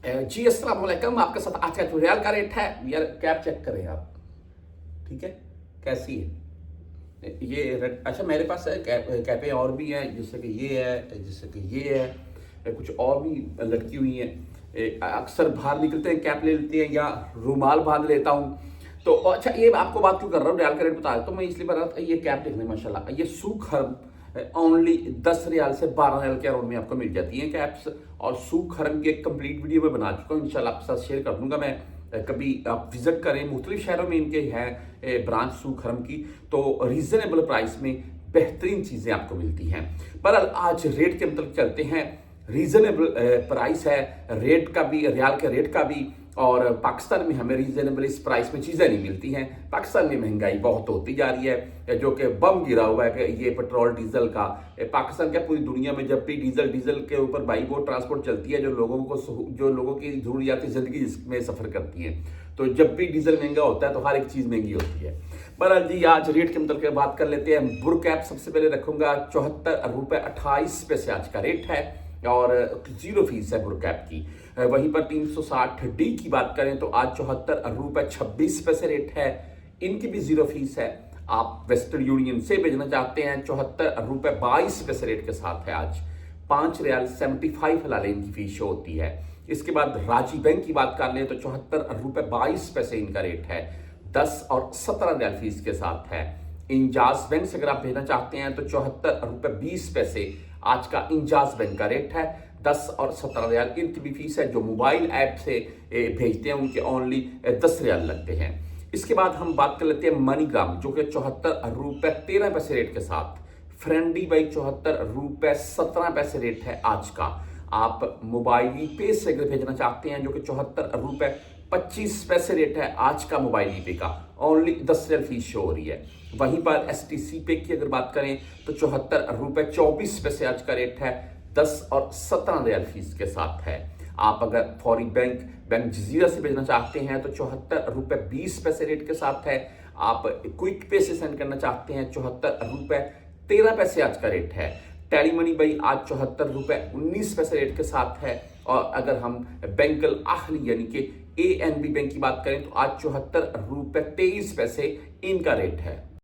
जी अस्सलाम वालेकुम। आपके साथ आज का जो रियाल का रेट है यार, कैप चेक करें आप। ठीक है, कैसी है ये अच्छा मेरे पास है कैपें और भी हैं, जैसे कि ये है, जैसे कि ये है, कुछ और भी लटकी हुई हैं। अक्सर बाहर निकलते हैं कैप ले लेते हैं या रुमाल बांध लेता हूँ। तो अच्छा, ये आपको बात क्यों कर रहा हूँ, रियाल का रेट बता देता हूँ। मैं इसलिए बता रहा था, ये कैप देखने माशाल्लाह, ये सूख हरम ओनली 10 रियाल से 12 रियाल के अराउंड में आपको मिल जाती हैं कैप्स। और सूख हरम की एक कंप्लीट वीडियो में बना चुका हूँ, इंशाल्लाह आपके साथ शेयर कर दूंगा मैं। कभी आप विजिट करें, मुख्तलिफ शहरों में इनके हैं ब्रांच सूख हरम की, तो रीजनेबल प्राइस में बेहतरीन चीज़ें आपको मिलती हैं। बहरहाल आज रेट के मतलब चलते हैं। रीजनेबल प्राइस है रेट का भी, रियाल के रेट का भी। और पाकिस्तान में हमें रीजनेबल इस प्राइस में चीज़ें नहीं मिलती हैं। पाकिस्तान में महंगाई बहुत होती जा रही है, जो कि बम गिरा हुआ है कि ये पेट्रोल डीजल का। पाकिस्तान क्या, पूरी दुनिया में जब भी डीजल के ऊपर बाई बोट ट्रांसपोर्ट चलती है, जो लोगों की ज़रूरियाती ज़िंदगी जिसमें सफ़र करती है, तो जब भी डीजल महंगा होता है तो हर एक चीज़ महंगी होती है। बहरहाल जी, आज रेट के मतलब बात कर लेते हैं। बुर कैप सबसे पहले रखूंगा 74 रुपये 28 पैसे आज का रेट है, और 0 फीस है बुर कैप की। वहीं पर 360D की बात करें तो आज 74 रुपये 26 पैसे रेट है, इनकी भी 0 फीस है। आप वेस्टर्न यूनियन से भेजना चाहते हैं, 74 रुपये 22 पैसे रेट के साथ है आज। 5 रियाल 75 हलाले इनकी फीस शो होती है। इसके बाद राजी बैंक की बात कर लें तो 74 रुपये 22 पैसे इनका रेट है, 10 और 17 रियाल फीस के साथ है। इंजाज बैंक से अगर आप भेजना चाहते हैं तो 74 रुपये 20 पैसे आज का इंजाज बैंक का रेट है, 10 और 17 रियाल इनकी भी फीस है। जो मोबाइल ऐप से भेजते हैं उनके ओनली 10 रियाल लगते हैं। इसके बाद हम बात कर लेते हैं मनीग्राम, जो कि 74 रुपये 13 पैसे रेट के साथ। फ्रेंडी बाई 74 रुपये 17 पैसे रेट है आज का। आप मोबाइल पे से अगर भेजना चाहते हैं, जो कि 74 रुपये 25 पैसे रेट है आज का मोबाइल पे का, ओनली 10 रियाल फीस शो हो रही है। वहीं पर STC पे की अगर बात करें तो 74 रुपये 24 पैसे आज का रेट है, 10 और 17 रियाल फीस के साथ है। आप अगर फौरी बैंक जजीरा से भेजना चाहते हैं तो 74 रुपये 20 पैसे रेट के साथ है। आप क्विक पे से सेंड करना चाहते हैं, 74 रुपये 13 पैसे आज का रेट है। टेली मनी भाई आज 74 रुपये 19 पैसे रेट के साथ है। और अगर हम बैंकल आहली यानी कि ANB बैंक की बात करें तो आज 74 रुपये 23 पैसे इनका रेट है।